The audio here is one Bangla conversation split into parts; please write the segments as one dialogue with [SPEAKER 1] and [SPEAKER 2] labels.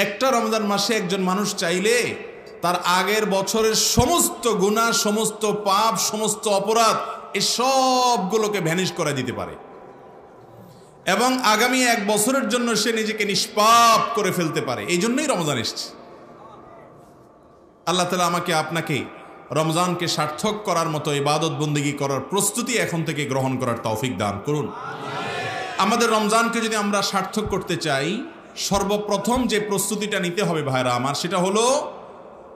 [SPEAKER 1] একটা রমজান মাসে একজন মানুষ চাইলে তার আগের বছরের সমস্ত গুনাহ, সমস্ত পাপ, সমস্ত অপরাধ এই সবগুলোকে ভ্যানিশ করে দিতে পারে এবং আগামী এক বছরের জন্য সে নিজেকে নিষ্পাপ করে ফেলতে পারে। এই জন্যই রমজান এসছে। আল্লাহ তাআলা আমাকে আপনাকে রমজানকে সার্থক করার মতো ইবাদত বন্দেগী করার প্রস্তুতি এখন থেকে গ্রহণ করার তৌফিক দান করুন। আমাদের রমজানকে যদি আমরা সার্থক করতে চাই, সর্বপ্রথম যে প্রস্তুতিটা নিতে হবে ভাইরা আমার, সেটা হলো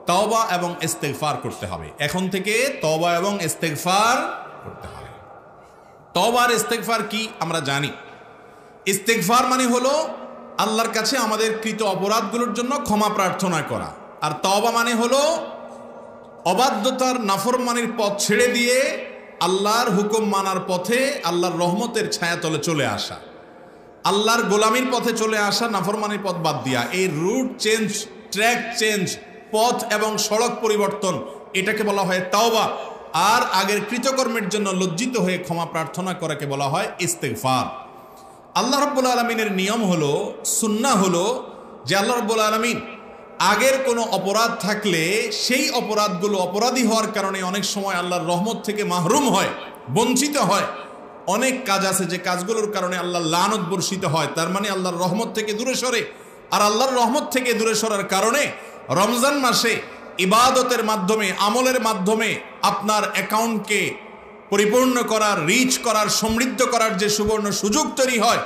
[SPEAKER 1] তওবা এবং ইস্তেগফার করতে হবে। এখন থেকে তওবা এবং ইস্তেগফার করতে হবে। তওবা আর ইস্তেগফার কি আমরা জানি। ইস্তেগফার মানে হলো আল্লাহর কাছে আমাদের কৃত অপরাধগুলোর জন্য ক্ষমা প্রার্থনা করা, আর তওবা মানে হলো অবাধ্যতার নাফরমানির পথ ছেড়ে দিয়ে আল্লাহর হুকুম মানার পথে, আল্লাহর রহমতের ছায়াতলে চলে আসা, আল্লাহর গোলামির পথে চলে আসা, নাফরমানির পথ বাদ দিয়া। এই রুট চেঞ্জ, ট্র্যাক চেঞ্জ, পথ এবং সড়ক পরিবর্তন, এটাকে বলা হয় তওবা। আর আগের কৃতকর্মের জন্য লজ্জিত হয়ে ক্ষমা প্রার্থনা করাকে বলা হয় ইস্তেগফার। আল্লাহ রাব্বুল আলামিনের নিয়ম হলো, সুন্নাহ হলো যে আল্লাহ রাব্বুল আলামিন আগের কোনো অপরাধ থাকলে সেই অপরাধগুলো, অপরাধী হওয়ার কারণে অনেক সময় আল্লাহর রহমত থেকে মাহরুম হয়, বঞ্চিত হয়। অনেক কাজ আছে যে কাজগুলোর কারণে আল্লাহর লানত বর্ষিত হয়, তার মানে আল্লাহর রহমত থেকে দূরে সরে। আর আল্লাহর রহমত থেকে দূরে সরার কারণে রমজান মাসে ইবাদতের মাধ্যমে, আমলের মাধ্যমে আপনার অ্যাকাউন্টকে পরিপূর্ণ করার, রিচ করার, সমৃদ্ধ করার যে সুবর্ণ সুযোগ তৈরি হয়,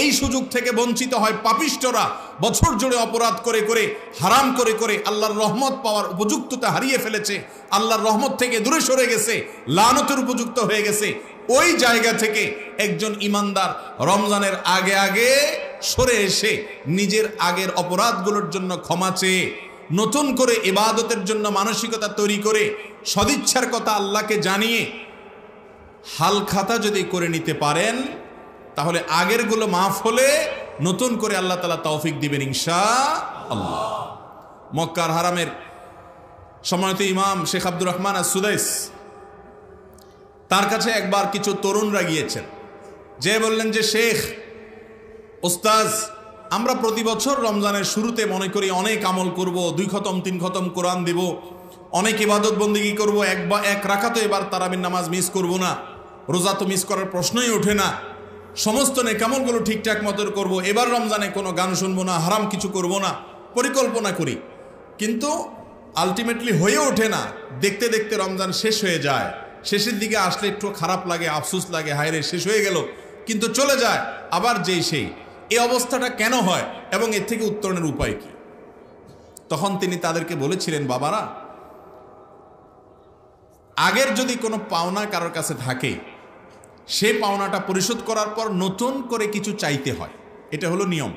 [SPEAKER 1] এই সুযোগ থেকে বঞ্চিত হয় পাপিষ্টরা। বছর জুড়ে অপরাধ করে করে, হারাম করে করে আল্লাহর রহমত পাওয়ার উপযুক্ততা হারিয়ে ফেলেছে, আল্লাহর রহমত থেকে দূরে সরে গেছে, লানতের উপযুক্ত হয়ে গেছে। ওই জায়গা থেকে একজন ইমানদার রমজানের আগে আগে সরে এসে নিজের আগের অপরাধগুলোর জন্য ক্ষমা চেয়ে নতুন করে ইবাদতের জন্য মানসিকতা তৈরি করে সদিচ্ছার কথা আল্লাহকে জানিয়ে হালখাতা যদি করে নিতে পারেন, তাহলে আগেরগুলো মাফ হলে নতুন করে আল্লাহ তাআলা তৌফিক দিবেন ইনশাআল্লাহ। মক্কার হারামের সম্মানিত ইমাম শেখ আব্দুর রহমান আস-সুদাইস, তার কাছে একবার কিছু তরুণরা গিয়েছেন, যে বললেন যে শেখ, ওস্তাজ, আমরা প্রতি বছর রমজানের শুরুতে মনে করি অনেক আমল করব, 2 খতম 3 খতম কোরআন দিব, অনেক ইবাদত বন্দেগী করব, এক রাকাতও এবার তারাবির নামাজ মিস করব না, রোজা তো মিস করার প্রশ্নই ওঠে না, সমস্ত নেকামলগুলো ঠিকঠাক মতো করব, এবার রমজানে কোনো গান শুনবো না, হারাম কিছু করব না, পরিকল্পনা করি। কিন্তু আলটিমেটলি হয়ে ওঠে না। দেখতে দেখতে রমজান শেষ হয়ে যায়, শেষের দিকে আসলে একটু খারাপ লাগে, আফসোস লাগে, হায়রে শেষ হয়ে গেল, কিন্তু চলে যায় আবার যেই সেই। এই অবস্থাটা কেন হয় এবং এর থেকে উত্তরণের উপায় কি? তখন তিনি তাদেরকে বলেছিলেন, বাবারা, আগের যদি কোনো পাওনা কারোর কাছে থাকে, সে পাওনাটা পরিশোধ করার পর নতুন করে কিছু চাইতে হয়, এটা হলো নিয়ম।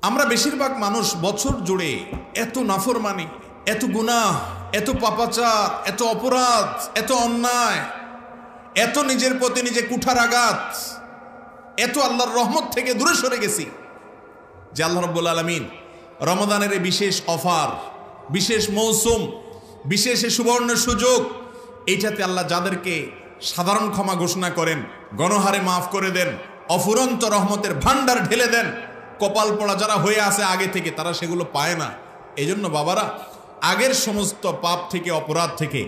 [SPEAKER 1] আমরা বেশিরভাগ মানুষ বছর জুড়ে এত নাফরমানি, এত গুনাহ, এত পাপাচার, এত অপরাধ, এত অন্যায়, এত নিজের প্রতি নিজে কুঠারাঘাত, এত আল্লাহর রহমত থেকে দূরে সরে গেছি যে আল্লাহ রাব্বুল আলামিন রমাদানের এই বিশেষ অফার, বিশেষ মৌসুম, বিশেষ সুবর্ণ সুযোগ, এইটাতে আল্লাহ যাদেরকে সাধারণ ক্ষমা ঘোষণা করেন, গণহারে মাফ করে দেন, অফুরন্ত রহমতের ভান্ডার ঢেলে দেন। কপাল পড়া যারা হয়ে আছে আগে থেকে, তারা সেগুলো পায় না। এই জন্য বাবারা, আগের সমস্ত পাপ থেকে, অপরাধ থেকে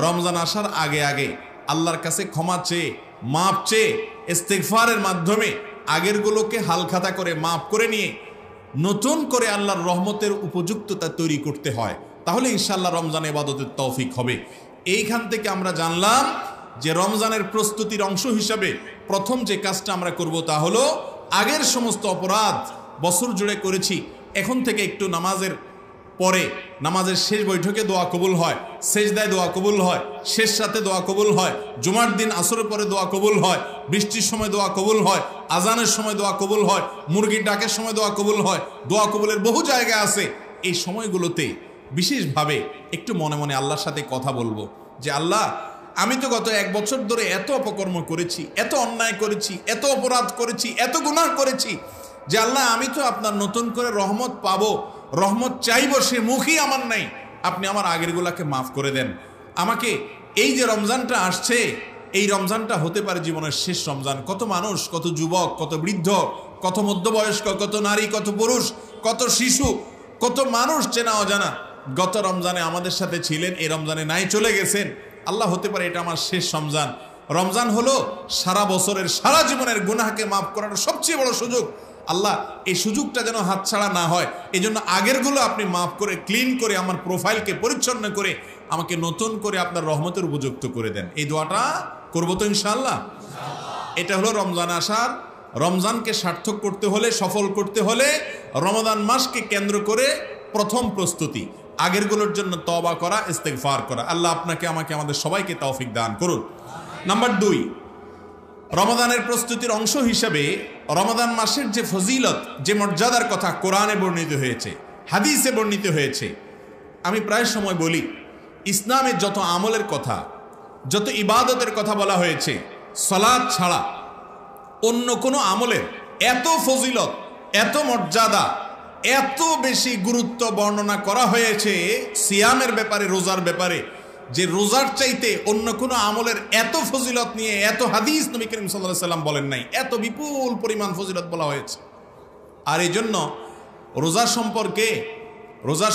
[SPEAKER 1] রমজান আসার আগে আগে আল্লাহর কাছে ক্ষমা চেয়ে, মাপ চেয়ে, ইস্তেগফারের মাধ্যমে আগেরগুলোকে হালখাতা করে মাফ করে নিয়ে নতুন করে আল্লাহর রহমতের উপযুক্ততা তৈরি করতে হয়। তাহলে ইনশাআল্লাহ রমজান ইবাদতের তৌফিক হবে। এইখান থেকে আমরা জানলাম যে রমজানের প্রস্তুতির অংশ হিসাবে প্রথম যে কাজটা আমরা করব তা হলো আগের সমস্ত অপরাধ বছর জুড়ে করেছি, এখন থেকে একটু নামাজের পরে, নামাজের শেষ বৈঠকে দোয়া কবুল হয়, সেজদায় দোয়া কবুল হয়, শেষ রাতে দোয়া কবুল হয়, জুমার দিন আসরের পরে দোয়া কবুল হয়, বৃষ্টির সময় দোয়া কবুল হয়, আজানের সময় দোয়া কবুল হয়, মুরগির ডাকের সময় দোয়া কবুল হয়। দোয়া কবুলের বহু জায়গা আছে। এই সময়গুলোতে বিশেষভাবে একটু মনে মনে আল্লাহর সাথে কথা বলবো যে আল্লাহ, আমি তো গত 1 বছর ধরে এত অপকর্ম করেছি, এত অন্যায় করেছি, এত অপরাধ করেছি, এত গুনাহ করেছি, যে আল্লাহ আমি তো আপনার নতুন করে রহমত পাবো, রহমত চাইবো, সে মুখই আমার নাই। আপনি আমার আগেরগুলাকে মাফ করে দেন। আমাকে এই যে রমজানটা আসছে, এই রমজানটা হতে পারে জীবনের শেষ রমজান। কত মানুষ, কত যুবক, কত বৃদ্ধ, কত মধ্যবয়স্ক, কত নারী, কত পুরুষ, কত শিশু, কত মানুষ চেনা অজানা গত রমজানে আমাদের সাথে ছিলেন, এই রমজানে নাই চলে গেছেন। আল্লাহ, হতে পারে এটা আমার শেষ রমজান। রমজান হলো সারা বছরের, সারা জীবনের গুনাহকে মাফ করার সবচেয়ে বড় সুযোগ। আল্লাহ, এই সুযোগটা যেন হাতছাড়া না হয়, এই জন্য আগেরগুলো আপনি মাফ করে, ক্লিন করে, আমার প্রোফাইলকে পরিচ্ছন্ন করে আমাকে নতুন করে আপনার রহমতের উপযুক্ত করে দেন। এই দোয়াটা করবো তো ইনশাআল্লাহ। এটা হলো রমজান আসার, রমজানকে সার্থক করতে হলে, সফল করতে হলে রমাদান মাসকে কেন্দ্র করে প্রথম প্রস্তুতি, আগেরগুলোর জন্য তওবা করা, ইস্তেগফার করা। আল্লাহ আপনাকে, আমাকে, আমাদের সবাইকে তৌফিক দান করুন। নাম্বার 2, রমাদানের প্রস্তুতির অংশ হিসেবে রমাদান মাসের যে ফজিলত, যে মর্যাদার কথা কোরআনে বর্ণিত হয়েছে, হাদিসে বর্ণিত হয়েছে। আমি প্রায় সময় বলি, ইসলামের যত আমলের কথা, যত ইবাদতের কথা বলা হয়েছে, সালাত ছাড়া অন্য কোনো আমলের এত ফজিলত, এত মর্যাদা, এত বেশি গুরুত্ব বর্ণনা করা হয়েছে সিয়ামের ব্যাপারে, রোজার ব্যাপারে, যে রোজার চাইতে অন্য কোনো আমলের এত ফজিলত নিয়ে এত হাদিস নবী করিম সাল্লাল্লাহু আলাইহি সাল্লাম বলেন নাই, এত বিপুল পরিমাণ ফজিলত বলা হয়েছে। আর এই জন্য রোজা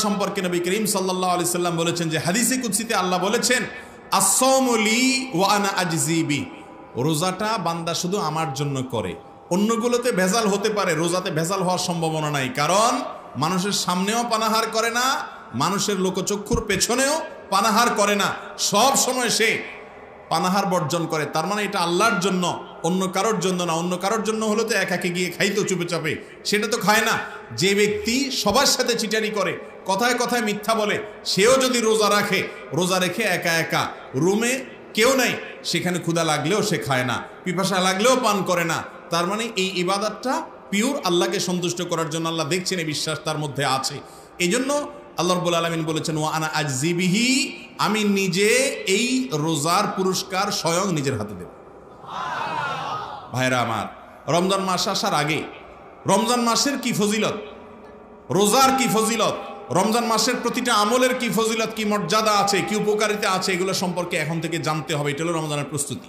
[SPEAKER 1] সম্পর্কে নবী করিম সাল্লাল্লাহু আলাইহি সাল্লাম বলেছেন যে হাদিসে কুদসিতে আল্লাহ বলেছেন, আস-সাওমু লি ওয়া আনা আজজি বি, রোজাটা বান্দা শুধু আমার জন্য করে। অন্যগুলোতে ভেজাল হতে পারে, রোজাতে ভেজাল হওয়ার সম্ভাবনা নাই, কারণ মানুষের সামনেও পানাহার করে না, মানুষের লোকচক্ষুর পেছনেও পানাহার করে না, সব সময় সে পানাহার বর্জন করে। তার মানে এটা আল্লাহর জন্য, অন্য কারোর জন্য না। অন্য কারোর জন্য হলে তো একাকে গিয়ে খাইতো চুপে চাপে, সেটা তো খায় না। যে ব্যক্তি সবার সাথে চিটারি করে, কথায় কথায় মিথ্যা বলে, সেও যদি রোজা রাখে, রোজা রেখে একা একা রুমে কেউ নাই, সেখানে ক্ষুধা লাগলেও সে খায় না, পিপাসা লাগলেও পান করে না, তার মানে এই ইবাদতটা পিওর আল্লাহকে সন্তুষ্ট করার জন্য। আল্লাহ দেখছেন, এই বিশ্বাস তার মধ্যে আছে। এই জন্য আল্লাহ রাব্বুল আলামিন বলেছেন, ওয়া আনা আজজি বিহি, আমি নিজে এই রোজার পুরস্কার স্বয়ং নিজের হাতে দেব। ভাইরা আমার, রমজান মাস আসার আগে রমজান মাসের কি ফজিলত, রোজার কি ফজিলত, রমজান মাসের প্রতিটা আমলের কি ফজিলত, কি মর্যাদা আছে, কি উপকারিতা আছে, এগুলো সম্পর্কে এখন থেকে জানতে হবে। এটা হলো রমজানের প্রস্তুতি।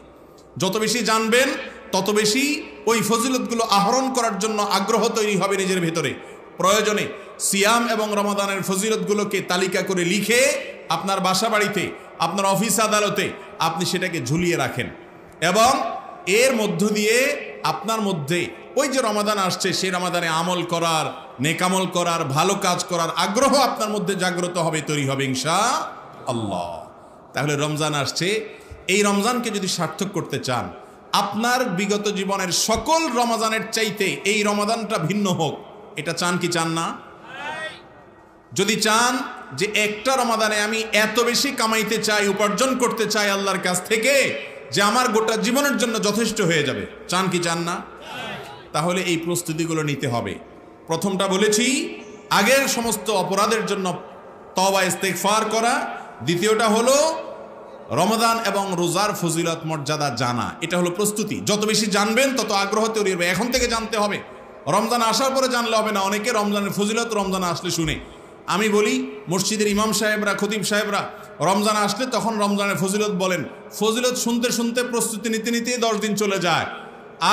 [SPEAKER 1] যত বেশি জানবেন তত বেশি ওই ফজিলতগুলো আহরণ করার জন্য আগ্রহ তৈরি হবে নিজের ভেতরে। প্রয়োজনে সিয়াম এবং রমাদানের ফজিলতগুলোকে তালিকা করে লিখে আপনার বাসা বাড়িতে, আপনার অফিস আদালতে আপনি সেটাকে ঝুলিয়ে রাখেন, এবং এর মধ্য দিয়ে আপনার মধ্যে ওই যে রমাদান আসছে, সেই রমাদানে আমল করার, নেকামল করার, ভালো কাজ করার আগ্রহ আপনার মধ্যে জাগ্রত হবে, তৈরি হবে ইনশাআল্লাহ। তাহলে রমজান আসছে, এই রমজানকে যদি সার্থক করতে চান, আপনার বিগত জীবনের সকল রমাদানের চাইতে এই রমাদানটা ভিন্ন হোক, এটা চান কি চান না? যদি চান যে একটা রমাদানে আমি এত বেশি কামাইতে চাই, উপার্জন করতে চাই আল্লাহর কাছ থেকে, যে আমার গোটা জীবনের জন্য যথেষ্ট হয়ে যাবে, চান কি চান না? তাহলে এই প্রস্তুতিগুলো নিতে হবে। প্রথমটা বলেছি, আগের সমস্ত অপরাধের জন্য তওবা ইস্তেগফার করা। দ্বিতীয়টা হলো রমাদান এবং রোজার ফজিলত মর্যাদা জানা। এটা হলো প্রস্তুতি। যত বেশি জানবেন তত আগ্রহ তৈরি হবে। এখন থেকে জানতে হবে, রমজান আসার পরে জানলে হবে না। অনেকে রমজানের ফজিলত রমজান আসলে শুনে। আমি বলি, মসজিদের ইমাম সাহেবরা, খতিব সাহেবরা রমজান আসলে তখন রমজানের ফজিলত বলেন। ফজিলত শুনতে শুনতে, প্রস্তুতি নিতে নিতে 10 দিন চলে যায়,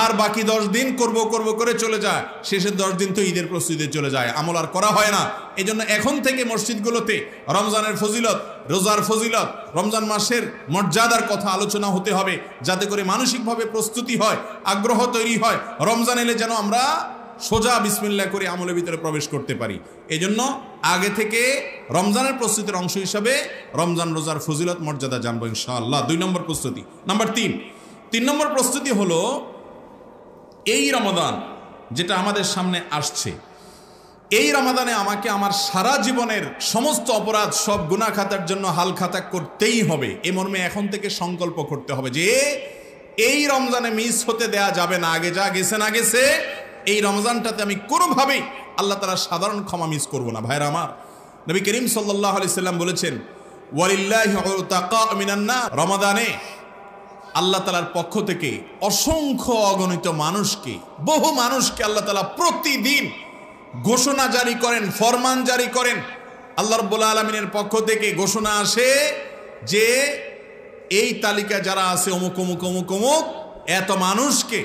[SPEAKER 1] আর বাকি 10 দিন করব করে চলে যায়। শেষের 10 দিন তো ঈদের প্রস্তুতিতে চলে যায়, আমল আর করা হয় না। এই জন্য এখন থেকে মসজিদগুলোতে রমজানের ফজিলত, রোজার ফজিলত, রমজান মাসের মর্যাদার কথা আলোচনা হতে হবে, যাতে করে মানসিকভাবে প্রস্তুতি হয়, আগ্রহ তৈরি হয়। রমজান এলে যেন আমরা সোজা বিসমিল্লাহ করে আমলের ভিতরে প্রবেশ করতে পারি। এই জন্য আগে থেকে রমজানের প্রস্তুতির অংশ হিসাবে রমজান রোজার ফজিলত মর্যাদা জানবো ইনশাআল্লাহ। 2 নম্বর প্রস্তুতি। নাম্বার 3 নম্বর প্রস্তুতি হলো, এই রমাদান যেটা আমাদের সামনে আসছে, এই রমাদানে আমাকে আমার সারা জীবনের সমস্ত অপরাধ, সব গুনাহ খাতার জন্য হাল খাতা করতেই হবে। এ মর্মে এখন থেকে সংকল্প করতে হবে যে এই রমজানে মিস হতে দেয়া যাবে না। আগে যা গেছে না গেছে, এই রমজানটাতে আমি কোনোভাবেই আল্লাহ তাআলা সাধারণ ক্ষমা মিস করব না। ভাইরা আমার, নবী করিম সাল্লাল্লাহু আলাইহি সাল্লাম বলেছেন, ওয়ালিল্লাহি উতাকা মিনান নার, রমাদানে আল্লাহ তাআলার পক্ষ থেকে অসংখ্য অগণিত মানুষকে, বহু মানুষকে আল্লাহ তাআলা প্রতিদিন ঘোষণা জারি করেন, ফরমান জারি করেন। আল্লাহ রাব্বুল আলামিনের পক্ষ থেকে ঘোষণা আসে যে এই তালিকা যারা আছে, অমুক অমুক অমুক অমুক এত মানুষকে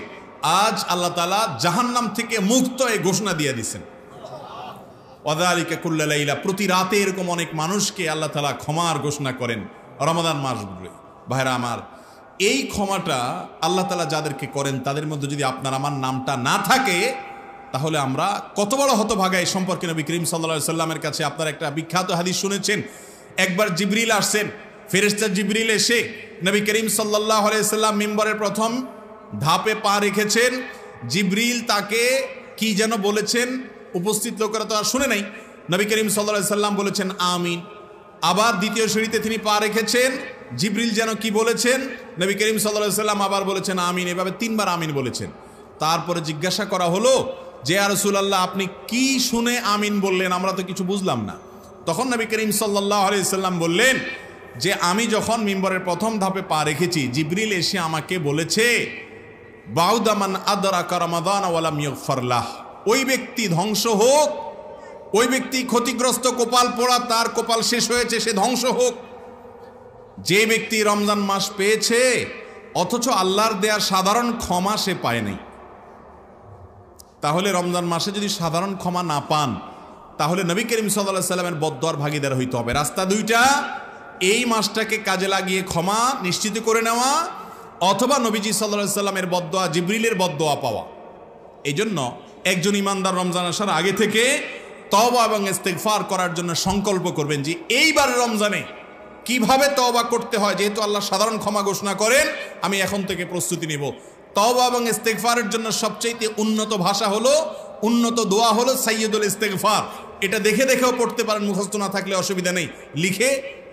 [SPEAKER 1] আজ আল্লাহ তাআলা জাহান্নাম থেকে মুক্ত এই ঘোষণা দিয়ে দিচ্ছেন। ওয়াযালিকা কুল্লা লাইলা, প্রতি রাতে এরকম অনেক মানুষকে আল্লাহ তাআলা ক্ষমার ঘোষণা করেন রমাদান মাসগুলোয়। ভাইরা আমার, এই ক্ষমাটা আল্লাহ তাআলা যাদেরকে করেন তাদের মধ্যে যদি আপনার আমার নামটা না থাকে তাহলে আমরা কত বড় হতভাগা। এই সম্পর্কে নবী করিম সাল্লাল্লাহু আলাইহি সাল্লামের কাছে আপনারা একটা বিখ্যাত হাদিস শুনেছেন। একবার জিবরিল আসছেন, ফেরেশতা জিবরিল এসে নবী করিম সাল্লাল্লাহু আলাইহি সাল্লাম মিম্বরের প্রথম ধাপে পা রেখেছেন। জিবরিল তাকে কি যেন বলেছেন, উপস্থিত লোকেরা তো আর শুনে নাই। নবী করিম সাল্লাল্লাহু আলাইহি সাল্লাম বলেছেন আমিন। আবার দ্বিতীয় সিঁড়িতে তিনি পা রেখেছেন, জিবরিল যেন কি বলেছেন, নবী করিম সাল্লাল্লাহু আলাইহি সাল্লাম আবার বলেছেন আমিন। এভাবে 3 বার আমিন বলেছেন। তারপরে জিজ্ঞাসা করা হলো যে ইয়া রাসূলুল্লাহ, আপনি কি শুনে আমিন বললেন, আমরা তো কিছু বুঝলাম না। তখন নবী করিম সাল্লাল্লাহু আলাইহি সাল্লাম বললেন যে আমি যখন মিম্বরের প্রথম ধাপে পা রেখেছি, জিবরিল এসে আমাকে বলেছে বাউদামান আদরাকা রমাদান ওয়া লাম ইগফার লাহ, ওই ব্যক্তি ধ্বংস হোক, ওই ব্যক্তি ক্ষতিগ্রস্ত, কপাল পোড়া, তার কপাল শেষ হয়েছে, সে ধ্বংস হোক। যে ব্যক্তি রমজান মাস পেয়েছে অথচ আল্লাহর দেয়া সাধারণ ক্ষমা সে পায় নাই। তাহলে রমজান মাসে যদি সাধারণ ক্ষমা না পান তাহলে নবী করিম সাল্লাল্লাহু আলাইহি সাল্লামের বদদোয়ার ভাগীদার হইতে হবে। রাস্তা দুইটা, এই মাসটাকে কাজে লাগিয়ে ক্ষমা নিশ্চিত করে নেওয়া অথবা নবীজি সাল্লাল্লাহু আলাইহি সাল্লামের বদদোয়া, জিবরিলের বদদোয়া পাওয়া। এই জন্য একজন ইমানদার রমজান আসার আগে থেকে তওবা এবং ইস্তেগফার করার জন্য সংকল্প করবেন যে এইবার রমজানে কিভাবে তওবা করতে হয়। যেহেতু আল্লাহ সাধারণ ক্ষমা ঘোষণা করেন, আমি এখন থেকে প্রস্তুতি নেব। তওবা এবং ইস্তেগফারের জন্য সবচেয়ে উন্নত ভাষা হলো, উন্নত দোয়া হলো সাইয়্যিদুল ইস্তেগফার। এটা দেখে দেখেও পড়তে পারেন, মুখস্থ না থাকলে অসুবিধা নেই। লিখে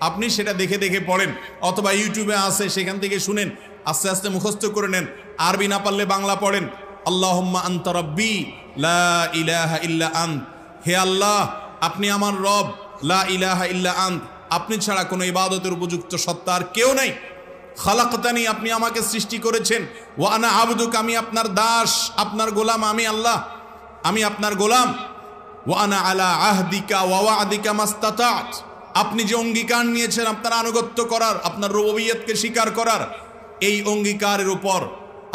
[SPEAKER 1] আপনি সেটা দেখে দেখে পড়েন, অথবা ইউটিউবে আছে সেখান থেকে শুনেন, আস্তে আস্তে মুখস্থ করে নেন। আরবি না পারলে বাংলা পড়েন। আল্লাহুম্মা আনতা রাব্বি লা ইলাহা ইল্লা আন্ত, হে আল্লাহ আপনি আমার রব, লা ইলাহা ইল্লা আন্ত, আপনি ছাড়া কোনো ইবাদতের উপযুক্ত সত্তা আর কেউ নাই। খালাকতানি, আপনি আমাকে সৃষ্টি করেছেন। ওয়া আনা আবদুক, আমি আপনার দাস, আপনার গোলাম, আমি আল্লাহ, আমি আপনার গোলাম। ওয়া আনা আলা আহদিকা ওয়া ওয়াদিকা মাস্তাতাত, আপনি যে অঙ্গীকার নিয়েছেন আপনার আনুগত্য করার, আপনার রুবুবিয়্যতকে স্বীকার করার, এই অঙ্গীকারের উপর,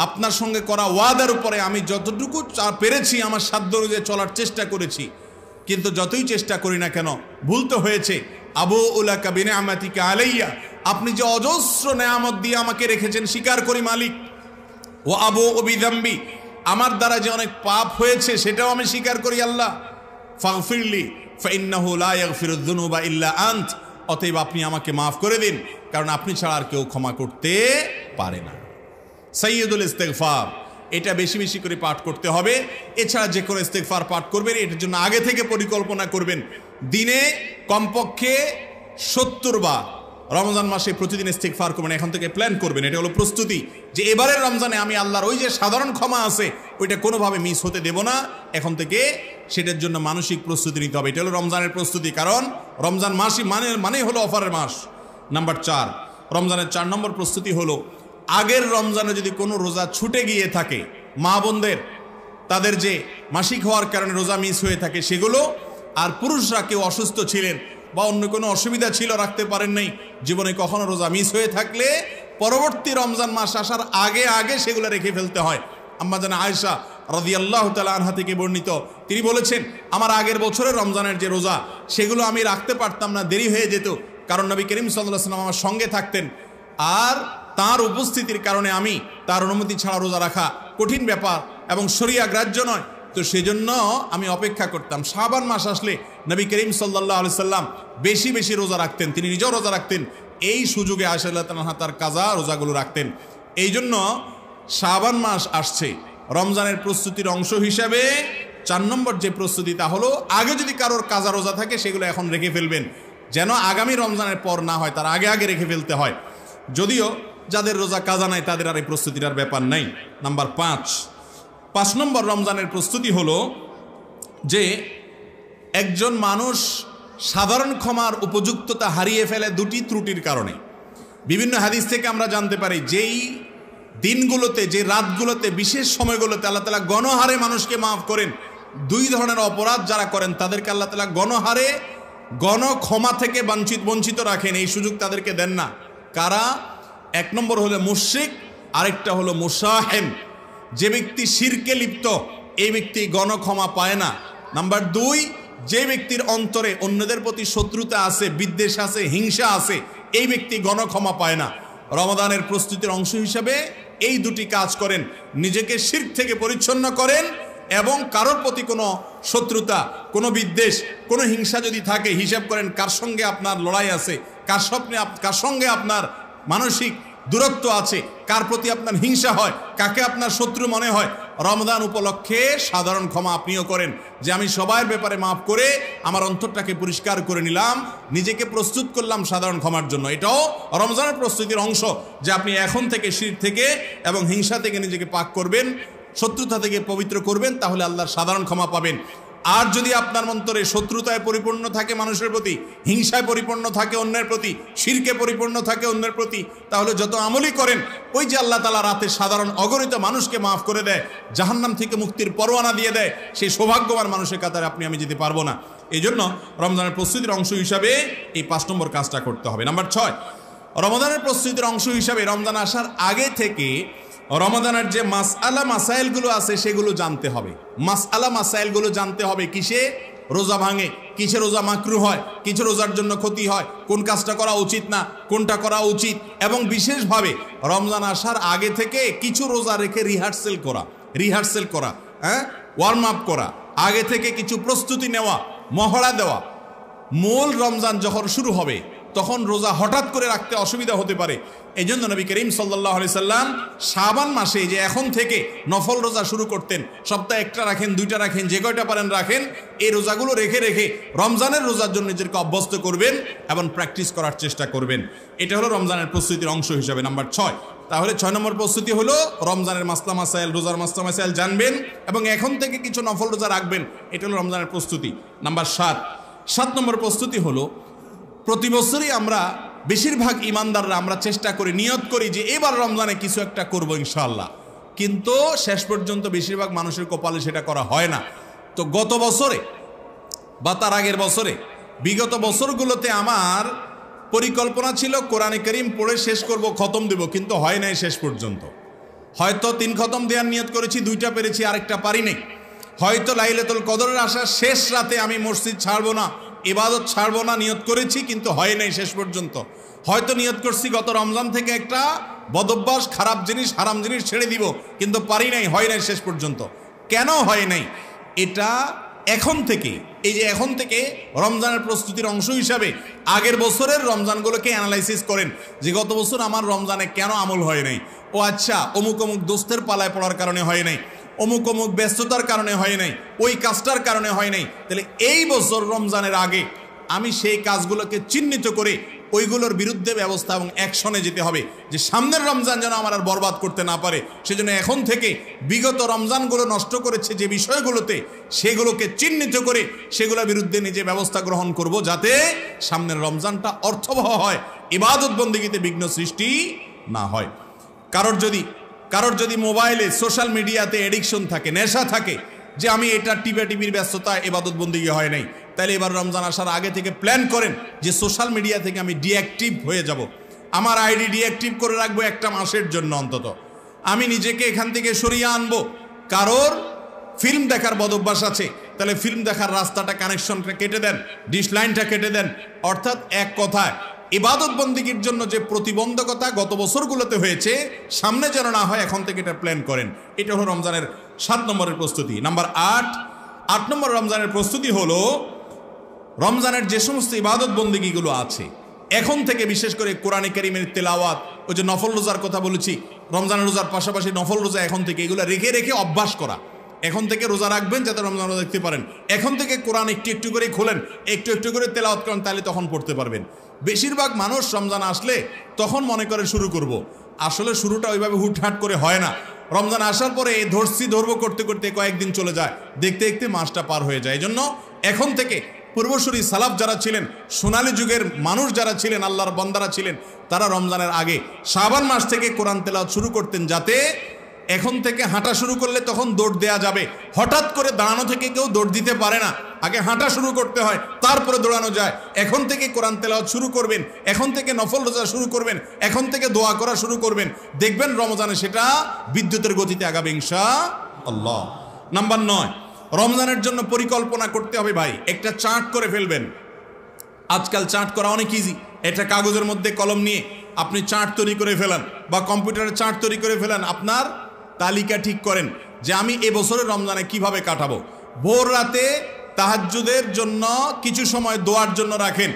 [SPEAKER 1] আপনার সঙ্গে করা ওয়াদার উপরে আমি যতটুকু পেরেছি আমার সাধ্য অনুযায়ী চলার চেষ্টা করেছি। কিন্তু যতই চেষ্টা করি না কেন ভুল তো হয়েছে। আবু উলাকা বিনিআমাতিকা আলাইয়া, আপনি যে অজস্র নেয়ামত দিয়ে আমাকে রেখেছেন স্বীকার করি মালিক। ও আবু বিযামবি, আমার দ্বারা যে অনেক পাপ হয়েছে সেটাও আমি স্বীকার করি আল্লাহ। ফাগফিরলি ফাইন্নাহু লা ইয়াগফিরুয যুনুবা ইল্লা আন্ত, অতএব আপনি আমাকে মাফ করে দিন, কারণ আপনি ছাড়া আর কেউ ক্ষমা করতে পারে না। সাইয়্যিদুল ইস্তেগফার, এটা বেশি বেশি করে পাঠ করতে হবে। এছাড়া যে কোনো ইস্তেগফার পাঠ করবেন, এটার জন্য আগে থেকে পরিকল্পনা করবেন। দিনে কমপক্ষে 70 বার রমজান মাসে প্রতিদিন ইস্তেগফার করবেন, এখন থেকে প্ল্যান করবেন। এটা হলো প্রস্তুতি যে এবারের রমজানে আমি আল্লাহর ওই যে সাধারণ ক্ষমা আছে ওইটা কোনোভাবে মিস হতে দেব না। এখন থেকে সেটার জন্য মানসিক প্রস্তুতি নিতে হবে। এটা হলো রমজানের প্রস্তুতি, কারণ রমজান মাসই মানে হলো অফারের মাস। নাম্বার 4, রমজানের 4 নম্বর প্রস্তুতি হলো আগের রমজানে যদি কোনো রোজা ছুটে গিয়ে থাকে, মা বোনদের তাদের যে মাসিক হওয়ার কারণে রোজা মিস হয়ে থাকে সেগুলো, আর পুরুষরা কেউ অসুস্থ ছিলেন বা অন্য কোনো অসুবিধা ছিল রাখতে পারেন নাই, জীবনে কখনো রোজা মিস হয়ে থাকলে পরবর্তী রমজান মাস আসার আগে আগে সেগুলো রেখে ফেলতে হয়। আম্মা জানা আয়েশা রাদিয়াল্লাহু তাআলা আনহা থেকে বর্ণিত, তিনি বলেছেন আমার আগের বছরের রমজানের যে রোজা সেগুলো আমি রাখতে পারতাম না, দেরি হয়ে যেত, কারণ নবী করিম সাল্লাল্লাহু আলাইহি ওয়াসাল্লাম আমার সঙ্গে থাকতেন, আর তার উপস্থিতির কারণে আমি তার অনুমতি ছাড়া রোজা রাখা কঠিন ব্যাপার এবং শরিয়া গ্রাহ্য নয়। তো সেজন্য আমি অপেক্ষা করতাম। শাবান মাস আসলে নবী করিম সাল্লাল্লাহু আলাইহি সাল্লাম বেশি বেশি রোজা রাখতেন, তিনি নিজেও রোজা রাখতেন। এই সুযোগে আয়েশা রাদিয়াল্লাহু তাআলা তার কাজা রোজাগুলো রাখতেন। এই জন্য শাবান মাস আসছে, রমজানের প্রস্তুতির অংশ হিসাবে 4 নম্বর যে প্রস্তুতি তা হলো আগে যদি কারোর কাজা রোজা থাকে সেগুলো এখন রেখে ফেলবেন, যেন আগামী রমজানের পর না হয়, তার আগে আগে রেখে ফেলতে হয়। যদিও যাদের রোজা কাজা নাই তাদের আর এই প্রস্তুতির ব্যাপার নাই। নাম্বার 5 নম্বর রমজানের প্রস্তুতি হলো যে একজন মানুষ সাধারণ ক্ষমার উপযুক্ততা হারিয়ে ফেলে 2টি ত্রুটির কারণে। বিভিন্ন হাদিস থেকে আমরা জানতে পারি যেই দিনগুলোতে, যে রাতগুলোতে, বিশেষ সময়গুলোতে আল্লাহ তাআলা গণহারে মানুষকে মাফ করেন। 2 ধরনের অপরাধ যারা করেন তাদেরকে আল্লাহ তাআলা গণহারে ক্ষমা থেকে বঞ্চিত রাখেন, এই সুযোগ তাদেরকে দেন না। কারা? 1 নম্বর হলো মুশরিক, আরেকটা হলো মুসাহিম। যে ব্যক্তি শিরকে লিপ্ত এই ব্যক্তি গণক্ষমা পায় না। নাম্বার 2, যে ব্যক্তির অন্তরে অন্যদের প্রতি শত্রুতা আছে, বিদ্বেষ আছে, হিংসা আছে, এই ব্যক্তি গণক্ষমা পায় না। রমাদানের প্রস্তুতির অংশ হিসাবে এই দুটি কাজ করেন, নিজেকে শিরক থেকে পরিচ্ছন্ন করেন এবং কারোর প্রতি কোনো শত্রুতা, কোনো বিদ্বেষ, কোনো হিংসা যদি থাকে হিসাব করেন কার সঙ্গে আপনার লড়াই আছে, কার সঙ্গে আপনার মানসিক দূরত্ব আছে, কার প্রতি আপনার হিংসা হয়, কাকে আপনার শত্রু মনে হয়। রমজান উপলক্ষে সাধারণ ক্ষমা আপনিও করেন, যে আমি সবার ব্যাপারে মাফ করে আমার অন্তরটাকে পরিষ্কার করে নিলাম, নিজেকে প্রস্তুত করলাম সাধারণ ক্ষমার জন্য। এটাও রমজানের প্রস্তুতির অংশ, যে আপনি এখন থেকে শিরক থেকে এবং হিংসা থেকে নিজেকে পাক করবেন, শত্রুতা থেকে পবিত্র করবেন, তাহলে আল্লাহর সাধারণ ক্ষমা পাবেন। আর যদি আপনার অন্তরে শত্রুতায় পরিপূর্ণ থাকে মানুষের প্রতি, হিংসায় পরিপূর্ণ থাকে অন্যের প্রতি, শিরকে পরিপূর্ণ থাকে অন্যের প্রতি, তাহলে যত আমলই করেন ওই যে আল্লাহ তাআলা রাতে সাধারণ অগণিত মানুষকে মাফ করে দেয়, জাহান্নাম থেকে মুক্তির পরোয়ানা দিয়ে দেয়, সেই সৌভাগ্যবান মানুষের কাতারে আপনি আমি যেতে পারবো না। এই জন্য রমজানের প্রস্তুতির অংশ হিসাবে এই 5 নম্বর কাজটা করতে হবে। নাম্বার 6, রমজানের প্রস্তুতির অংশ হিসাবে রমজান আসার আগে থেকে রমাদানের যে মাসআলা মাসাইলগুলো আছে সেগুলো জানতে হবে। মাসআলা মাসাইলগুলো জানতে হবে, কিসে রোজা ভাঙে, কিসে রোজা মাকরু হয়, কিছু রোজার জন্য ক্ষতি হয়, কোন কাজটা করা উচিত না, কোনটা করা উচিত, এবং বিশেষভাবে রমজান আসার আগে থেকে কিছু রোজা রেখে রিহার্সেল করা, ওয়ার্ম আপ করা, আগে থেকে কিছু প্রস্তুতি নেওয়া, মহড়া দেওয়া। মূল রমজান যখন শুরু হবে তখন রোজা হঠাৎ করে রাখতে অসুবিধা হতে পারে। এই জন্য নবী করিম সাল্লাল্লাহু আলাইহি সাল্লাম শাবান মাসে যে এখন থেকে নফল রোজা শুরু করতেন, সপ্তাহে 1টা রাখেন, 2টা রাখেন, যে কয়টা পারেন রাখেন, এই রোজাগুলো রেখে রেখে রমজানের রোজার জন্য নিজেকে অভ্যস্ত করবেন এবং প্র্যাকটিস করার চেষ্টা করবেন। এটা হলো রমজানের প্রস্তুতির অংশ হিসাবে নাম্বার 6। তাহলে 6 নম্বর প্রস্তুতি হলো রমজানের মাসলা মাসাইল, রোজার মাসলা মাসাইল জানবেন এবং এখন থেকে কিছু নফল রোজা রাখবেন। এটা হলো রমজানের প্রস্তুতি। নাম্বার 7 নম্বর প্রস্তুতি হলো প্রতি বছরই আমরা বেশিরভাগ ইমানদাররা আমরা চেষ্টা করি, নিয়ত করি যে এবার রমজানে কিছু একটা করব ইনশাআল্লাহ, কিন্তু শেষ পর্যন্ত বেশিরভাগ মানুষের কপালে সেটা করা হয় না। তো গত বছরে বা তার আগের বছরে, বিগত বছরগুলোতে আমার পরিকল্পনা ছিল কোরআনে কারীম পড়ে শেষ করব, খতম দেব, কিন্তু হয় নাই শেষ পর্যন্ত। হয়তো 3 খতম দেওয়ার নিয়ত করেছি, 2টা পেরেছি, আরেকটা পারি নাই। হয়তো লাইলাতুল কদরের আশা শেষ রাতে আমি মসজিদ ছাড়বো না, ইবাদত ছাড়বো না নিয়ত করেছি, কিন্তু হয় নাই শেষ পর্যন্ত। হয়তো নিয়ত করছি গত রমজান থেকে একটা বদভ্যাস, খারাপ জিনিস, হারাম জিনিস ছেড়ে দিব, কিন্তু পারি নাই, হয় নাই শেষ পর্যন্ত। কেন হয় নাই? এটা এখন থেকে, এই যে এখন থেকে রমজানের প্রস্তুতির অংশ হিসাবে আগের বছরের রমজানগুলোকে অ্যানালাইসিস করেন যে গত বছর আমার রমজানে কেন আমল হয় নাই। ও আচ্ছা, অমুক অমুক দোস্তের পালায় পড়ার কারণে হয় নাই, অমুক অমুক ব্যস্ততার কারণে হয় নাই, ওই কাজটার কারণে হয় নাই। তাহলে এই বছর রমজানের আগে আমি সেই কাজগুলোকে চিহ্নিত করে ওইগুলোর বিরুদ্ধে ব্যবস্থা এবং অ্যাকশনে যেতে হবে, যে সামনের রমজান যেন আমার আর বরবাদ করতে না পারে। সেজন্য এখন থেকে বিগত রমজানগুলো নষ্ট করেছে যে বিষয়গুলোতে, সেগুলোকে চিহ্নিত করে সেগুলোর বিরুদ্ধে নিজে ব্যবস্থা গ্রহণ করব, যাতে সামনের রমজানটা অর্থবহ হয়, ইবাদত বন্দেগীতে বিঘ্ন সৃষ্টি না হয়। কারোর যদি মোবাইলে, সোশ্যাল মিডিয়াতে এডিকশন থাকে, নেশা থাকে, যে আমি এটা টিভির ব্যস্ততা, ইবাদত বন্দেগী হয় নাই, তাহলে এবার রমজান আসার আগে থেকে প্ল্যান করেন যে সোশ্যাল মিডিয়া থেকে আমি ডিঅ্যাক্টিভ হয়ে যাব, আমার আইডি ডিঅ্যাক্টিভ করে রাখবো 1টা মাসের জন্য অন্তত। আমি নিজেকে এখান থেকে সরিয়ে আনবো। কারোর ফিল্ম দেখার বদভ্যাস আছে, তাহলে ফিল্ম দেখার রাস্তাটা, কানেকশনটা কেটে দেন, ডিশ লাইনটা কেটে দেন। অর্থাৎ এক কথায় ইবাদত বন্দেগীর জন্য যে প্রতিবন্ধকতা গত বছরগুলোতে হয়েছে, সামনে যেন না হয়, এখন থেকে এটা প্ল্যান করেন। এটা হলো রমজানের 7 নম্বরের প্রস্তুতি। নাম্বার 8 নম্বর রমজানের প্রস্তুতি হলো রমজানের যে সমস্ত ইবাদত বন্দেগীগুলো আছে এখন থেকে, বিশেষ করে কোরআনে কারীমের তেলাওয়াত, ওই যে নফল রোজার কথা বলেছি, রমজানের রোজার পাশাপাশি নফল রোজা এখন থেকে এগুলো রেখে রেখে অভ্যাস করা। এখন থেকে রোজা রাখবেন যাতে রমজান রোজা দেখতে পারেন। এখন থেকে কোরআন একটু একটু করে খোলেন, একটু একটু করে তেলাওয়াত করেন, তাহলে তখন পড়তে পারবেন। বেশিরভাগ মানুষ রমজান আসলে তখন মনে করে শুরু করব, আসলে শুরুটা ওইভাবে হুটহাট করে হয় না। রমজান আসার পরে ধরবো করতে করতে কয়েকদিন চলে যায়, দেখতে দেখতে মাসটা পার হয়ে যায়। এই জন্য এখন থেকে পূর্বসূরি সালাফ যারা ছিলেন, সোনালী যুগের মানুষ যারা ছিলেন, আল্লাহর বান্দারা ছিলেন, তারা রমজানের আগে শাবান মাস থেকে কোরআন তেলাওয়াত শুরু করতেন, যাতে এখন থেকে হাঁটা শুরু করলে তখন দৌড় দেয়া যাবে। হঠাৎ করে দাঁড়ানো থেকে কেউ দৌড় দিতে পারে না, আগে হাঁটা শুরু করতে হয়, তারপরে দৌড়ানো যায়। এখন থেকে কোরআন তেলাওয়াত শুরু করবেন, এখন থেকে নফল রোজা শুরু করবেন, এখন থেকে দোয়া করা শুরু করবেন, দেখবেন রমজানে সেটা বিদ্যুতের গতিতে আগাবে ইনশাআল্লাহ। নাম্বার 9, রমজানের জন্য পরিকল্পনা করতে হবে ভাই। একটা চার্ট করে ফেলবেন। আজকাল চার্ট করা অনেক ইজি। এটা কাগজের মধ্যে কলম নিয়ে আপনি চার্ট তৈরি করে ফেলেন, বা কম্পিউটারে চার্ট তৈরি করে ফেলেন। আপনার তালিকা ঠিক করেন যে আমি এবছরের রমজানে কিভাবে কাটাবো। ভোর রাতে তাহাজ্জুদের জন্য কিছু সময় দোয়ার জন্য রাখেন,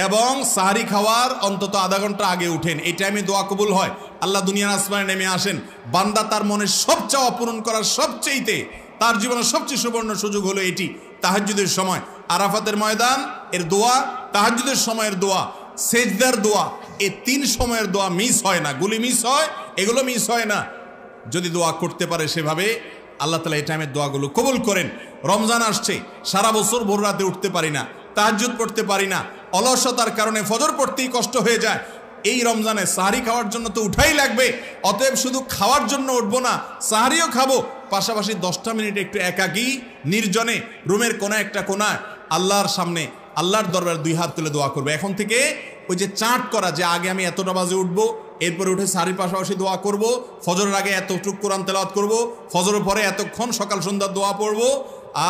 [SPEAKER 1] এবং সাহারি খাওয়ার অন্তত আধা ঘন্টা আগে উঠেন। এই টাইমে দোয়া কবুল হয়। আল্লাহ দুনিয়ার আসমানে নেমে আসেন। বান্দা তার মনের সব চাওয়া পূরণ করার সবচেয়ে, তার জীবনের সবচেয়ে সুবর্ণ সুযোগ হলো এটি, তাহাজ্জুদের সময়। আরাফাতের ময়দান এর দোয়া, তাহাজ্জুদের সময়ের দোয়া, সেজদার দোয়া, এই 3 সময়ের দোয়া মিস হয় না। গুলি মিস হয়, এগুলো মিস হয় না। যদি দোয়া করতে পারে সেভাবে, আল্লাহ তাআলা এই টাইমের দোয়াগুলো কবুল করেন। রমজান আসছে, সারা বছর ভোর রাতে উঠতে পারি না, তাহাজ্জুদ পড়তে পারি না, অলসতার কারণে ফজর পড়তেই কষ্ট হয়ে যায়। এই রমজানে সাহারি খাওয়ার জন্য তো উঠাই লাগবে। অতএব শুধু খাওয়ার জন্য উঠবো না, সাহারিও খাবো, পাশাপাশি 10টা মিনিট একটু একাকী নির্জনে রুমের কোনায় একটা কোনায় আল্লাহর সামনে, আল্লাহর দরবারে 2 হাত তুলে দোয়া করবে। এখন থেকে ওই যে চার্ট করা, যে আগে আমি এতটা বাজে উঠবো, এরপরে উঠে সাহারির পাশাপাশি দোয়া করব, ফজরের আগে এতটুকু কোরআন তেলাওয়াত করব, ফজরের পরে এতক্ষণ সকাল সন্ধ্যার দোয়া পড়বো,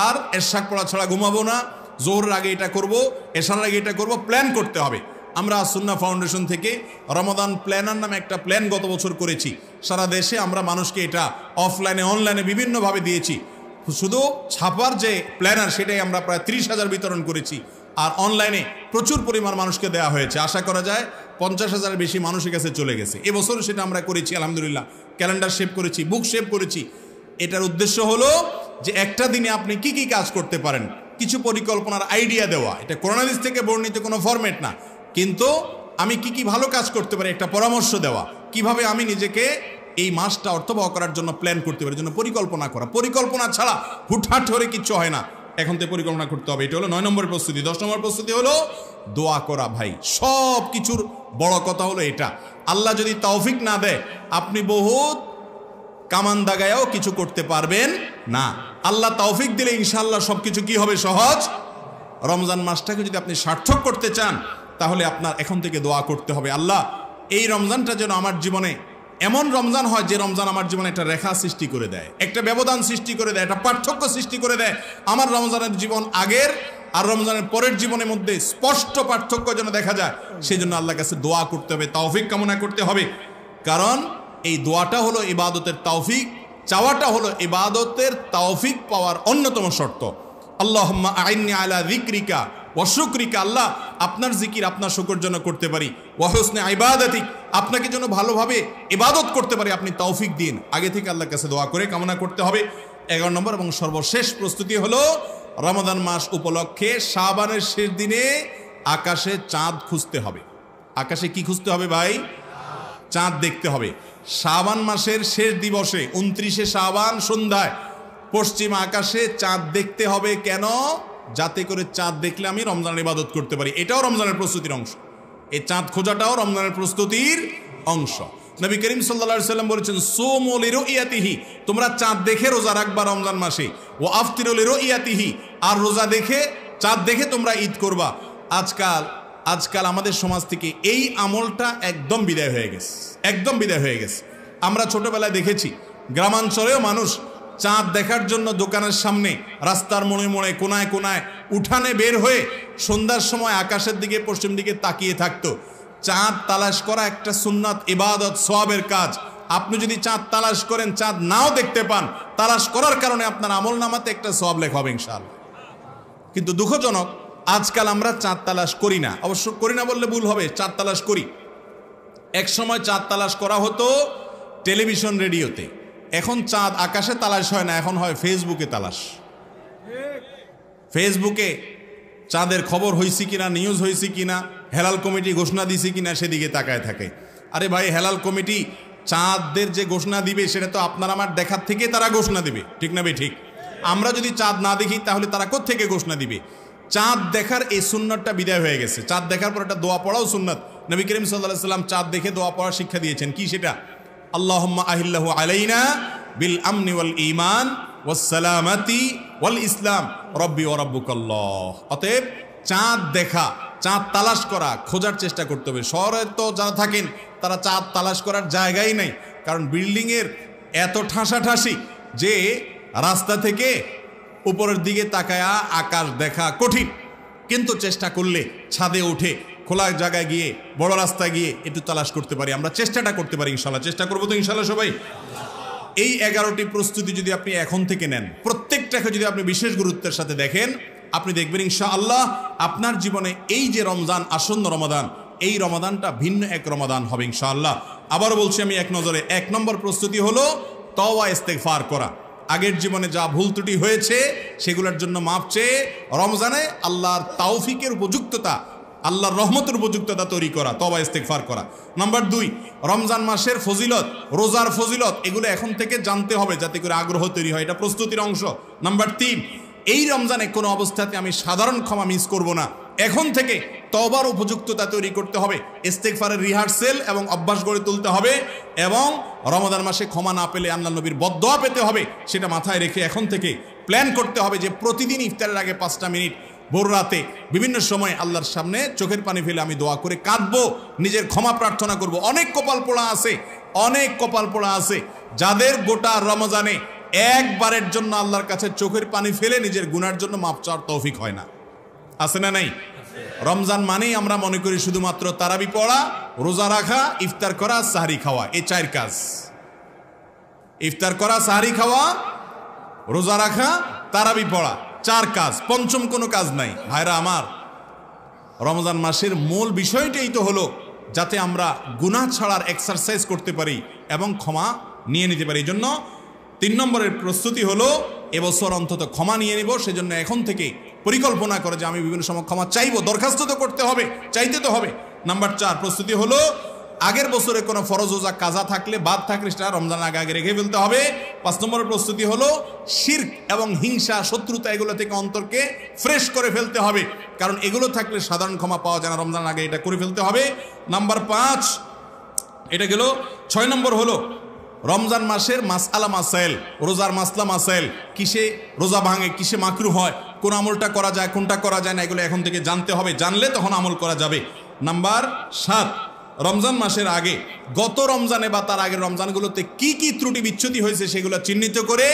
[SPEAKER 1] আর এরশাক পড়া ছাড়া ঘুমাবো না, জোহরের আগে এটা করব, এশার আগে এটা করব। প্ল্যান করতে হবে। আমরা সুন্নাহ ফাউন্ডেশন থেকে রমাদান প্ল্যানার নামে একটা প্ল্যান গত বছর করেছি। সারা দেশে আমরা মানুষকে এটা অফলাইনে অনলাইনে বিভিন্নভাবে দিয়েছি। শুধু ছাপার যে প্ল্যানার সেটাই আমরা প্রায় 30,000 বিতরণ করেছি, আর অনলাইনে প্রচুর পরিমাণ মানুষকে দেওয়া হয়েছে। আশা করা যায় 50,000 বেশি মানুষের কাছে চলে গেছে। এবছর সেটা আমরা করেছি আলহামদুলিল্লাহ। ক্যালেন্ডার শেপ করেছি, বুক শেপ করেছি। এটার উদ্দেশ্য হলো যে একটা দিনে আপনি কি কি কাজ করতে পারেন, কিছু পরিকল্পনার আইডিয়া দেওয়া। এটা কোরআন হাদিস থেকে বর্ণিত কোনো ফরম্যাট না, কিন্তু আমি কি কি ভালো কাজ করতে পারি একটা পরামর্শ দেওয়া, কিভাবে আমি নিজেকে এই মাসটা অর্থবহ করার জন্য প্ল্যান করতে পারি, জন্য পরিকল্পনা করা। পরিকল্পনা ছাড়া হুটহাট করে কিচ্ছু হয় না। এখন থেকে পরিকল্পনা করতে হবে। এটা হলো 9 নম্বরের প্রস্তুতি। 10 নম্বর প্রস্তুতি হলো দোয়া করা। ভাই সব কিছুর বড় কথা হলো এটা, আল্লাহ যদি তৌফিক না দেয় আপনি বহুত কামান দাগায়ও কিছু করতে পারবেন না। আল্লাহ তৌফিক দিলে ইনশাআল্লাহ সবকিছু কি হবে, সহজ। রমজান মাসটাকে যদি আপনি সার্থক করতে চান তাহলে আপনার এখন থেকে দোয়া করতে হবে, আল্লাহ এই রমজানটা যেন আমার জীবনে এমন রমজান হয় যে রমজান আমার জীবনে একটা রেখা সৃষ্টি করে দেয়, একটা ব্যবধান সৃষ্টি করে দেয়, একটা পার্থক্য সৃষ্টি করে দেয়। আমার রমজানের জীবন আগের আর রমজানের পরের জীবনের মধ্যে স্পষ্ট পার্থক্য যেন দেখা যায়। সেই জন্য আল্লাহর কাছে দোয়া করতে হবে, তৌফিক কামনা করতে হবে। কারণ এই দোয়াটা হলো ইবাদতের তৌফিক, চাওয়াটা হলো ইবাদতের তৌফিক পাওয়ার অন্যতম শর্ত। আল্লাহুম্মা আইন্নি আলা যিকরিকা ওয়া শুকরিকা, আল্লাহ আপনার জিকির আপনার শুকর জন্য করতে পারি, ওয়া হুসনে ইবাদাতিক, আপনাকে যেন ভালোভাবে ইবাদত করতে পারি, আপনি তৌফিক দিন। আগে থেকে আল্লাহর কাছে দোয়া করে কামনা করতে হবে। 11 নম্বর এবং সর্বশেষ প্রস্তুতি হলো রমাদান মাস উপলক্ষে শাবানের শেষ দিনে আকাশে চাঁদ খুঁজতে হবে। আকাশে কি খুঁজতে হবে ভাই? চাঁদ দেখতে হবে। শাবান মাসের শেষ দিবসে 29শে শাবান সন্ধ্যায় পশ্চিম আকাশে চাঁদ দেখতে হবে। কেন? যাতে করে চাঁদ দেখলে আমি রমজানের ইবাদত করতে পারি। এটাও রমজানের প্রস্তুতির অংশ। এই চাঁদ খোঁজাটাও রমজানের প্রস্তুতির অংশ। নবী করিম সাল্লাল্লাহু আলাইহি সাল্লাম বলেছেন, সুমু লিরুইয়াতিহি, তোমরা চাঁদ দেখে রোজা রাখবা রমজান মাসে। ওয়া আফতিরু লিরুইয়াতিহি, আর রোজা দেখে চাঁদ দেখে তোমরা ঈদ করবা। আজকাল আমাদের সমাজ থেকে এই আমলটা একদম বিদায় হয়ে গেছে, একদম বিদায় হয়ে গেছে। আমরা ছোটবেলায় দেখেছি গ্রামাঞ্চলেও মানুষ চাঁদ দেখার জন্য দোকানের সামনে, রাস্তার মোড়ে মোড়ে, কোনায় কোনায়, উঠানে বের হয়ে সন্ধ্যার সময় আকাশের দিকে পশ্চিম দিকে তাকিয়ে থাকতো। চাঁদ তালাশ করা একটা সুন্নাত ইবাদত সওয়াবের কাজ। আপনি যদি চাঁদ তালাশ করেন, চাঁদ নাও দেখতে পান, তালাশ করার কারণে আপনার আমল নামাতে একটা সওয়াব লেখা হবে ইনশাআল্লাহ। কিন্তু দুঃখজনক আজকাল আমরা চাঁদ তালাশ করি না। অবশ্য করি না বললে ভুল হবে, চাঁদ তালাশ করি। এক সময় চাঁদ তালাশ করা হতো টেলিভিশন রেডিওতে। এখন চাঁদ আকাশে তালাশ হয় না, এখন হয় ফেসবুকে তালাশ। ফেসবুকে চাঁদের খবর হয়েছে কিনা, নিউজ হয়েছে কিনা, হেলাল কমিটি ঘোষণা দিছে কিনা সেদিকে তাকায় থাকে। আরে ভাই, হেলাল কমিটি চাঁদের যে ঘোষণা দিবে সেটা তো আপনার আমার দেখার থেকে তারা ঘোষণা দিবে, ঠিক না ভাই? ঠিক। আমরা যদি চাঁদ না দেখি তাহলে তারা কোত্থেকে ঘোষণা দিবে? চাঁদ দেখার এই সুন্নাতটা বিদায় হয়ে গেছে। চাঁদ দেখার পর একটা দোয়া পড়াও সুন্নাত। নবী করিম সাল্লাল্লাহু আলাইহি সাল্লাম চাঁদ দেখে দোয়া পড়ার শিক্ষা দিয়েছেন। কি সেটা? আল্লাহুম্মা আহিল্লাহু আলাইনা বিল আমনি ওয়াল ঈমান ওয়াস সালামাতি ওয়াল ইসলাম রব্বি ওয়া রাব্বুকাল্লাহ। অতএব চাঁদ দেখা, চাঁদ তালাশ করা, খোঁজার চেষ্টা করতে হবে। শহরে তো যারা থাকেন তারা চাঁদ তালাশ করার জায়গাই নেই, কারণ বিল্ডিংয়ের এত ঠাসাঠাসি যে রাস্তা থেকে উপরের দিকে তাকায়া আকাশ দেখা কঠিন। কিন্তু চেষ্টা করলে ছাদে উঠে খোলা জায়গায় গিয়ে বড় রাস্তায় গিয়ে একটু তালাশ করতে পারি। আমরা চেষ্টাটা করতে পারি ইনশাল্লাহ। চেষ্টা করবো তো ইনশাল্লাহ সবাই। এই 11টি প্রস্তুতি যদি আপনি এখন থেকে নেন, প্রত্যেকটাকে যদি আপনি বিশেষ গুরুত্বের সাথে দেখেন, আপনি দেখবেন ইনশাআল্লাহ আপনার জীবনে এই যে রমজান, আসন্ন রমাদান, এই রমাদানটা ভিন্ন এক রমাদান হবে ইনশাআল্লাহ। আবার বলছি আমি এক নজরে, 1 নম্বর প্রস্তুতি হলো তওবা ইস্তেগফার করা। আগের জীবনে যা ভুল ত্রুটি হয়েছে সেগুলোর জন্য মাপ চেয়ে রমজানে আল্লাহর তাওফিকের উপযুক্ততা, আল্লাহর রহমতের উপযুক্ততা তৈরি করা, তওবা ইস্তেগফার করা। নাম্বার 2, রমজান মাসের ফজিলত, রোজার ফজিলত, এগুলো এখন থেকে জানতে হবে যাতে করে আগ্রহ তৈরি হয়, এটা প্রস্তুতির অংশ। নাম্বার 3, এই রমজানে কোনো অবস্থাতে আমি সাধারণ ক্ষমা মিস করব না। এখন থেকে তওবার উপযুক্ততা তৈরি করতে হবে, ইস্তেগফারের রিহার্সেল এবং অভ্যাস গড়ে তুলতে হবে, এবং রমাদান মাসে ক্ষমা না পেলে আল্লাহর নবীর বদদোয়া পেতে হবে, সেটা মাথায় রেখে এখন থেকে প্ল্যান করতে হবে যে প্রতিদিন ইফতারের আগে 5টা মিনিট ভোর রাতে বিভিন্ন সময় আল্লাহর সামনে চোখের পানি ফেলে আমি দোয়া করে কাঁদবো, নিজের ক্ষমা প্রার্থনা করব। অনেক কপাল পোড়া আছে, অনেক কপাল পোড়া আছে যাদের গোটা রমজানে একবারের জন্য আল্লাহর কাছে চোখের পানি ফেলে নিজের গুনার জন্য মাপ চাওয়ার তৌফিক হয় না। আছে না নাই? রমজান মানেই আমরা মনে করি শুধুমাত্র তারাবি পড়া, রোজা রাখা, ইফতার করা, সাহরি খাওয়া, এই 4 কাজ। ইফতার করা, সাহরি খাওয়া, রোজা রাখা, তারাবি পড়া, 4 কাজ, পঞ্চম কোনো কাজ নাই। ভাইরা আমার, রমজান মাসের মূল বিষয়টাই তো হলো যাতে আমরা গুনাহ ছাড়ার এক্সারসাইজ করতে পারি এবং ক্ষমা নিয়ে নিতে পারি। এই জন্য 3 নম্বরের প্রস্তুতি হলো এবছর অন্তত ক্ষমা নিয়ে নিব। সেজন্য এখন থেকে পরিকল্পনা করে যে আমি বিভিন্ন সময় ক্ষমা চাইবো, দরখাস্ত তো করতে হবে, চাইতে তো হবে। নাম্বার 4 প্রস্তুতি হলো আগের বছরে কোনো ফরজ রোজা কাজা থাকলে, বাদ থাকলে সেটা রমজান আগে আগে রেখে ফেলতে হবে। 5 নম্বরের প্রস্তুতি হলো শিরক এবং হিংসা, শত্রুতা, এগুলো থেকে অন্তরকে ফ্রেশ করে ফেলতে হবে, কারণ এগুলো থাকলে সাধারণ ক্ষমা পাওয়া যায় না, রমজান আগে এটা করে ফেলতে হবে। নাম্বার 5 এটা গেল। 6 নম্বর হলো রমজান মাসের মাসআলা মাসাইল, রোজার মাসলা মাসাইল, কিসে রোজা ভাঙে, কিসে মাকরু হয়, কোন আমলটা করা যায়, কোনটা করা যায় না, এগুলো এখন থেকে জানতে হবে, জানলে তখন আমল করা যাবে। নাম্বার 7 রমজান মাসের আগে গত রমজানে বা তার আগের রমজানগুলোতে কি কি ত্রুটি বিচ্যুতি হয়েছে সেগুলো চিহ্নিত করে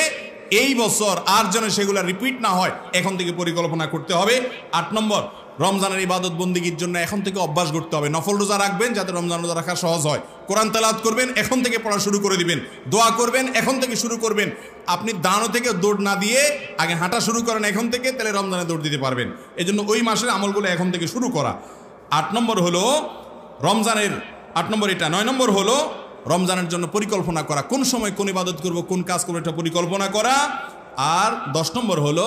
[SPEAKER 1] এই বছর আর যেন সেগুলো রিপিট না হয় এখন থেকে পরিকল্পনা করতে হবে। 8 নম্বর রমজানের ইবাদত বন্দিগির জন্য এখন থেকে অভ্যাস করতে হবে। নফল রোজা রাখবেন যাতে রমজান রোজা রাখা সহজ হয়। কোরআন তেলাওয়াত করবেন, এখন থেকে পড়া শুরু করে দিবেন। দোয়া করবেন, এখন থেকে শুরু করবেন। আপনি দাঁড়ানো থেকে দৌড় না দিয়ে আগে হাঁটা শুরু করেন এখন থেকে, তাহলে রমজানে দৌড় দিতে পারবেন। এই জন্য ওই মাসের আমলগুলো এখন থেকে শুরু করা। 8 নম্বর হলো রমজানের 8 নম্বর এটা। 9 নম্বর হলো রমজানের জন্য পরিকল্পনা করা, কোন সময় কোন ইবাদত করব, কোন কাজ করবো, এটা পরিকল্পনা করা। আর 10 নম্বর হলো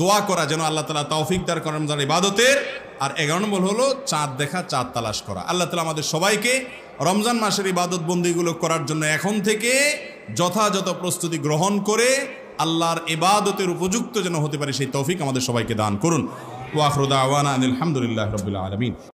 [SPEAKER 1] দোয়া করা যেন আল্লাহ তাআলা তৌফিক দান করেন রমজান ইবাদতের। আর 11 নম্বর হলো চাঁদ দেখা, চাঁদ তালাশ করা। আল্লাহ তাআলা আমাদের সবাইকে রমজান মাসের ইবাদত বন্দিগুলো করার জন্য এখন থেকে যথাযথ প্রস্তুতি গ্রহণ করে আল্লাহর ইবাদতের উপযুক্ত যেন হতে পারে সেই তৌফিক আমাদের সবাইকে দান করুন। ওয়া আখিরু দাওয়ানা আলহামদুলিল্লাহি রাব্বিল আলামিন।